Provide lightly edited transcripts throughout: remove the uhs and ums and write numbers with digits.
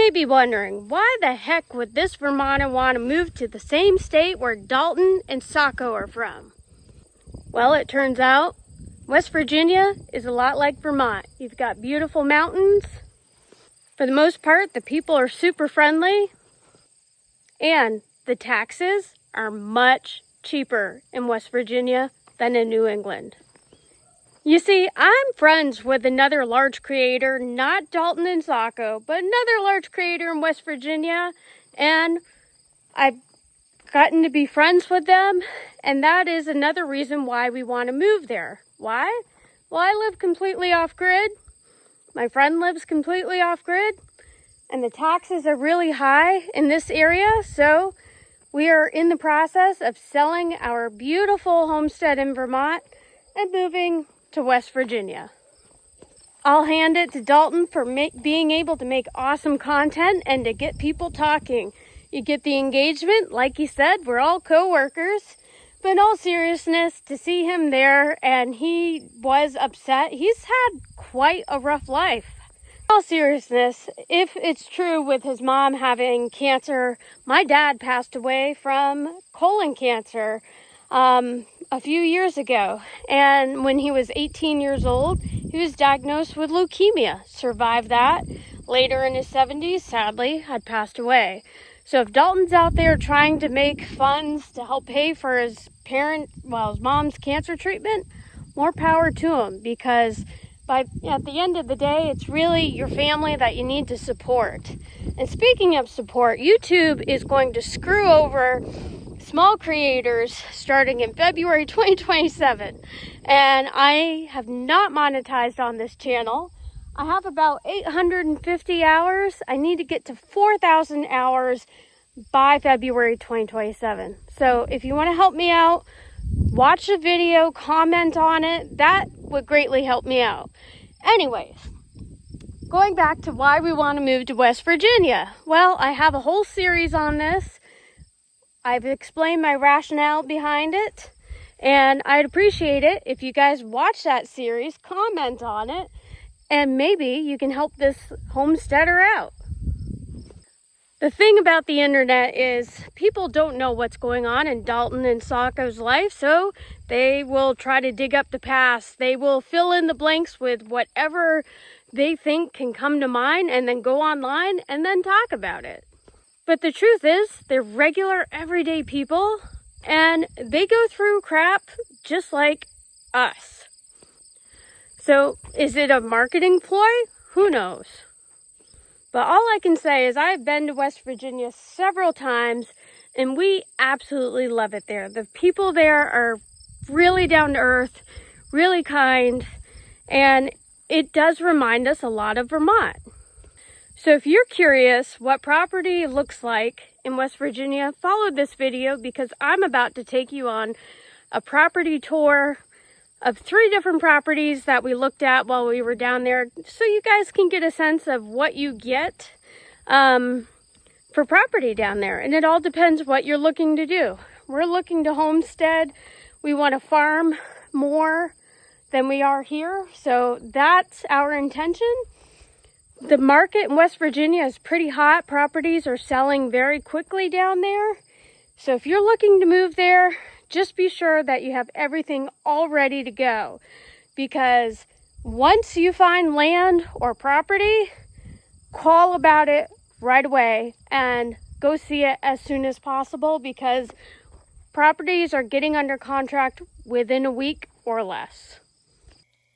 may be wondering, why the heck would this Vermonter want to move to the same state where Dalton and Saco are from? Well, it turns out West Virginia is a lot like Vermont. You've got beautiful mountains. For the most part, the people are super friendly, and the taxes are much cheaper in West Virginia than in New England. You see, I'm friends with another large creator, not Dalton and Saco, but another large creator in West Virginia, and I've gotten to be friends with them, and that is another reason why we want to move there. Why? Well, I live completely off-grid. My friend lives completely off-grid, and the taxes are really high in this area, so we are in the process of selling our beautiful homestead in Vermont and moving to West Virginia. I'll hand it to Dalton for being able to make awesome content and to get people talking. You get the engagement, like he said, we're all co-workers, but in all seriousness, to see him there and he was upset, he's had quite a rough life. In all seriousness, if it's true with his mom having cancer, my dad passed away from colon cancer a few years ago, and when he was 18 years old, he was diagnosed with leukemia, survived that. Later in his 70s, sadly, had passed away. So if Dalton's out there trying to make funds to help pay for his mom's cancer treatment, more power to him, because at the end of the day, it's really your family that you need to support. And speaking of support, YouTube is going to screw over small creators starting in February 2027, and I have not monetized on this channel. I have about 850 hours. I need to get to 4,000 hours by February 2027. So if you want to help me out, watch the video, comment on it. That would greatly help me out. Anyways, going back to why we want to move to West Virginia. Well, I have a whole series on this. I've explained my rationale behind it, and I'd appreciate it if you guys watch that series, comment on it, and maybe you can help this homesteader out. The thing about the internet is people don't know what's going on in Dalton and Saco's life, so they will try to dig up the past. They will fill in the blanks with whatever they think can come to mind and then go online and then talk about it. But the truth is, they're regular, everyday people, and they go through crap just like us. So, is it a marketing ploy? Who knows? But all I can say is I've been to West Virginia several times, and we absolutely love it there. The people there are really down to earth, really kind, and it does remind us a lot of Vermont. So if you're curious what property looks like in West Virginia, follow this video, because I'm about to take you on a property tour of 3 different properties that we looked at while we were down there, so you guys can get a sense of what you get for property down there. And it all depends what you're looking to do. We're looking to homestead. We want to farm more than we are here, so that's our intention. The market in West Virginia is pretty hot. Properties are selling very quickly down there. So if you're looking to move there, just be sure that you have everything all ready to go. Because once you find land or property, call about it right away and go see it as soon as possible, because properties are getting under contract within a week or less.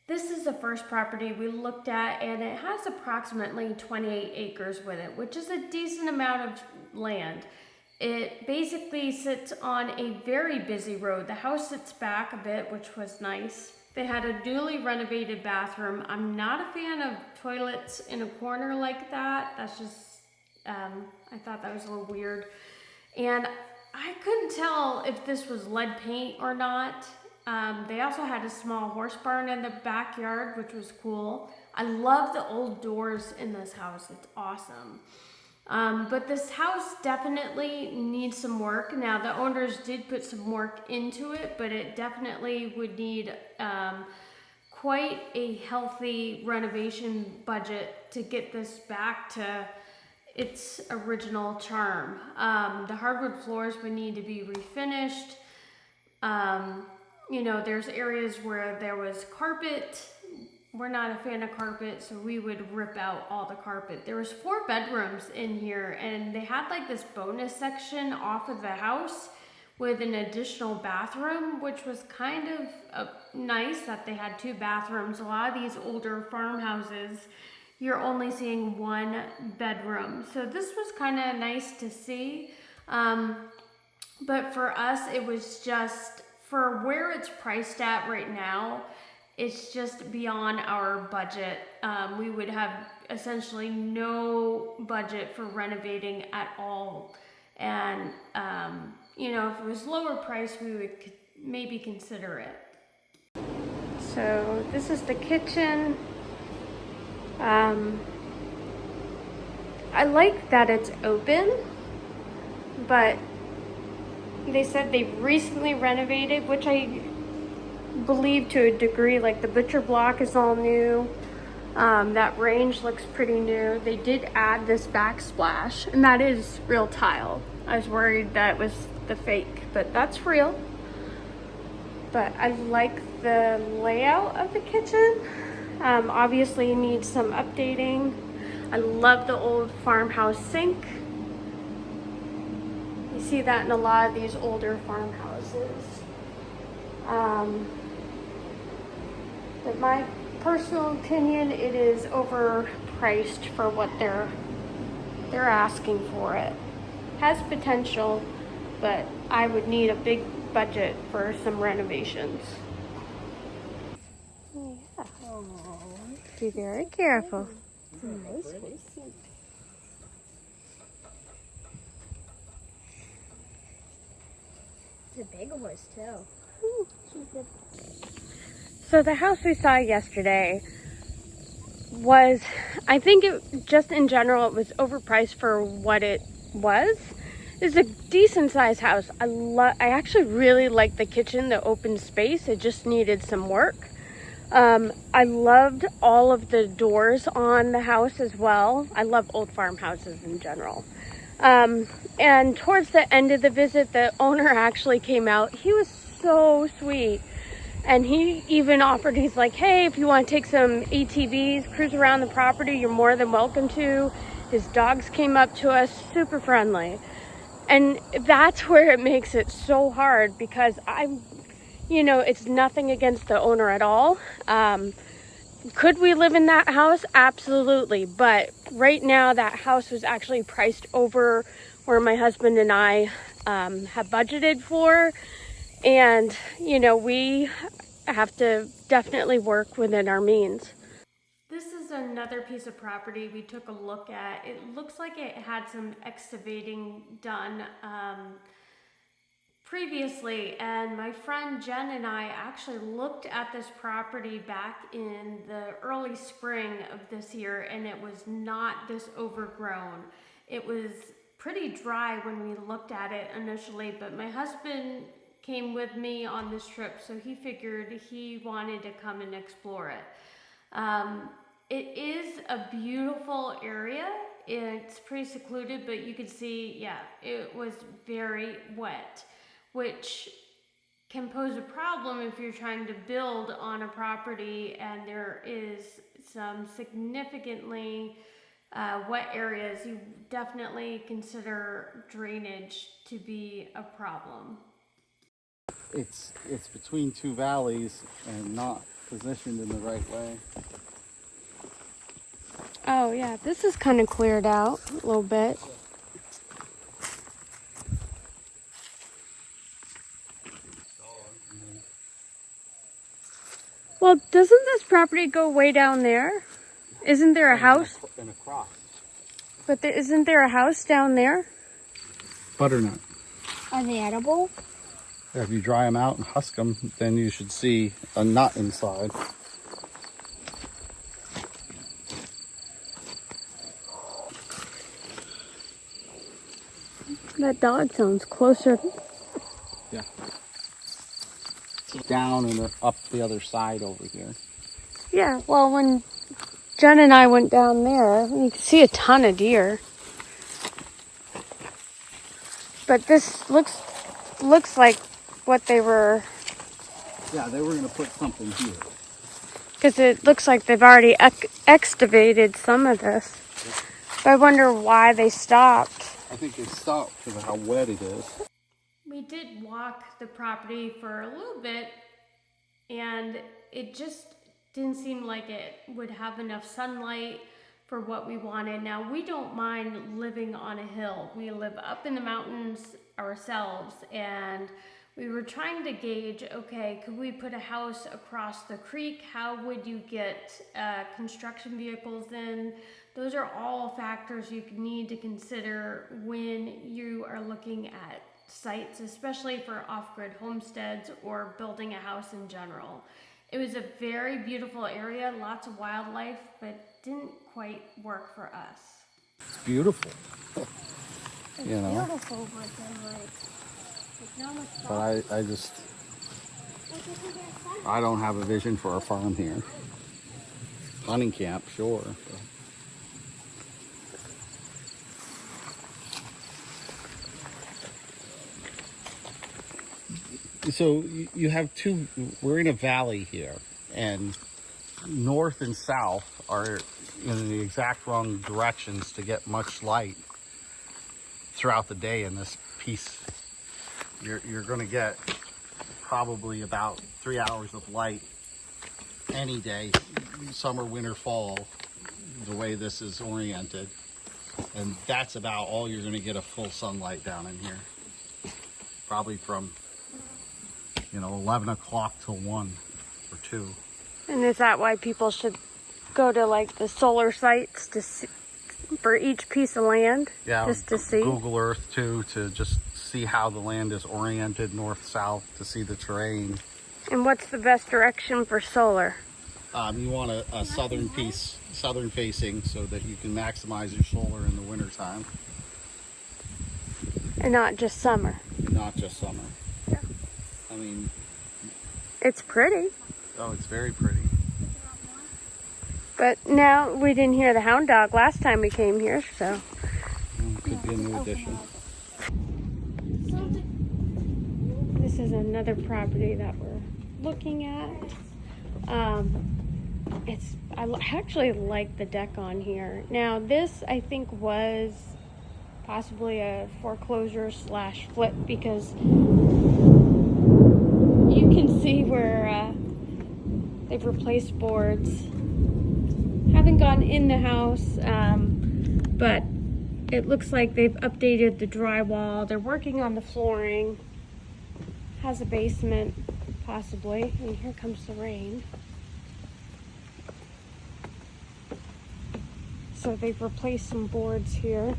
This is the first property we looked at, and it has approximately 28 acres with it, which is a decent amount of land. It basically sits on a very busy road. The house sits back a bit, which was nice. They had a newly renovated bathroom. I'm not a fan of toilets in a corner like that. That's just, I thought that was a little weird. And I couldn't tell if this was lead paint or not. They also had a small horse barn in the backyard, which was cool. I love the old doors in this house. It's awesome. But this house definitely needs some work. Now, the owners did put some work into it, but it definitely would need quite a healthy renovation budget to get this back to its original charm. The hardwood floors would need to be refinished. You know, there's areas where there was carpet. We're not a fan of carpet, so we would rip out all the carpet. There was 4 bedrooms in here, and they had like this bonus section off of the house with an additional bathroom, which was kind of nice that they had 2 bathrooms. A lot of these older farmhouses, you're only seeing 1 bedroom. So this was kind of nice to see. But for us, it was just, for where it's priced at right now, it's just beyond our budget. We would have essentially no budget for renovating at all. And, you know, if it was lower price, we would maybe consider it. So this is the kitchen. I like that it's open, but they said they've recently renovated, which I believe to a degree. Like the butcher block is all new. That range looks pretty new. They did add this backsplash, and that is real tile. I was worried that was the fake, but that's real. But I like the layout of the kitchen. Obviously it needs some updating. I love the old farmhouse sink. You see that in a lot of these older farmhouses. But my personal opinion, it is overpriced for what they're asking for it. Has potential, but I would need a big budget for some renovations. Yeah. Be very careful. Nice horse. It's a big horse too. So the house we saw yesterday was, I think it just in general, it was overpriced for what it was. It's a decent sized house. I actually really like the kitchen, the open space. It just needed some work. I loved all of the doors on the house as well. I love old farmhouses in general. And towards the end of the visit, the owner actually came out. He was so sweet. And he even offered, he's like, hey, if you want to take some ATVs, cruise around the property, you're more than welcome to. His dogs came up to us, super friendly. And that's where it makes it so hard, because you know, it's nothing against the owner at all. Could we live in that house? Absolutely. But right now that house was actually priced over where my husband and I have budgeted for. And, you know, we have to definitely work within our means. This is another piece of property we took a look at. It looks like it had some excavating done previously, and my friend Jen and I actually looked at this property back in the early spring of this year, and it was not this overgrown. It was pretty dry when we looked at it initially, but my husband came with me on this trip, so he figured he wanted to come and explore it. It is a beautiful area. It's pretty secluded, but you can see, yeah, it was very wet, which can pose a problem if you're trying to build on a property and there is some significantly wet areas. You definitely consider drainage to be a problem. It's between 2 valleys and not positioned in the right way. Oh yeah, this is kind of cleared out a little bit. Well, doesn't this property go way down there? Isn't there a house? And a cross. But isn't there a house down there? Butternut. Are they edible? If you dry them out and husk them, then you should see a nut inside. That dog sounds closer. Yeah. Down and up the other side over here. Yeah, well, when Jen and I went down there, you could see a ton of deer. But this looks like what they were, Yeah, they were gonna put something here. because it looks like they've already excavated some of this. But I wonder why they stopped. I think they stopped because of how wet it is. We did walk the property for a little bit, and it just didn't seem like it would have enough sunlight for what we wanted. Now, we don't mind living on a hill. We live up in the mountains ourselves, and we were trying to gauge, okay, could we put a house across the creek? How would you get construction vehicles in? Those are all factors you need to consider when you are looking at sites, especially for off-grid homesteads or building a house in general. It was a very beautiful area, lots of wildlife, but didn't quite work for us. It's beautiful. It's You know. beautiful, but then like not much But I don't have a vision for a farm here. Hunting camp, sure. But so you have two, we're in a valley here, and north and south are in the exact wrong directions to get much light throughout the day in this piece. You're going to get probably about 3 hours of light any day, summer, winter, fall, the way this is oriented. And that's about all you're going to get of full sunlight down in here. Probably from 11 o'clock till 1 or 2. And is that why people should go to like the solar sites to see, for each piece of land? Yeah, just to see. Google Earth too, to just see how the land is oriented north south, to see the terrain. And what's the best direction for solar? You want a southern piece, southern facing, so that you can maximize your solar in the wintertime. And not just summer. Not just summer. Yeah. I mean, It's pretty. oh, it's very pretty. But now we didn't hear the hound dog last time we came here, so. Could be a new addition. This is another property that we're looking at. I actually like the deck on here. Now this I think was possibly a foreclosure / flip, because you can see where they've replaced boards. Haven't gone in the house, but it looks like they've updated the drywall. They're working on the flooring. Has a basement, possibly. And here comes the rain. So they've replaced some boards here.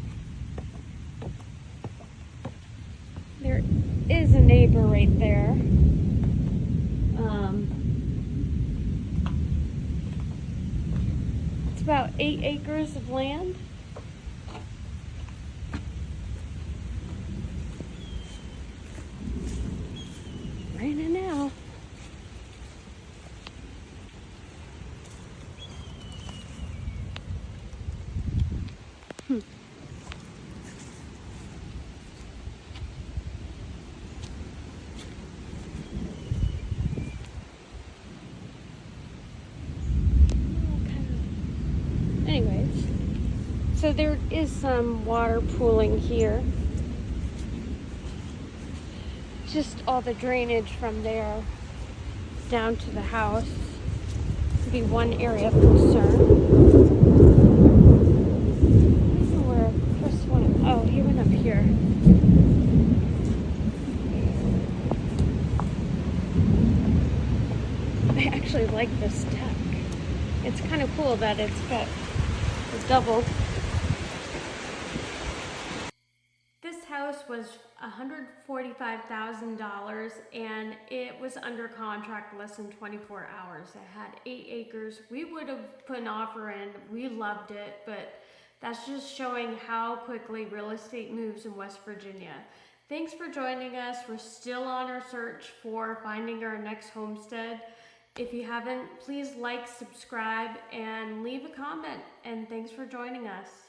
There is a neighbor right there. It's about 8 acres of land. Raining now. Anyways, so there is some water pooling here. Just all the drainage from there down to the house would be one area of concern. I don't know where Chris went. Oh, he went up here. I actually like this deck. It's kind of cool that it's got a double. This house was $145,000 and it was under contract less than 24 hours. It had 8 acres. We would have put an offer in. We loved it, but that's just showing how quickly real estate moves in West Virginia. Thanks for joining us. We're still on our search for finding our next homestead. If you haven't, please like, subscribe, and leave a comment. And thanks for joining us.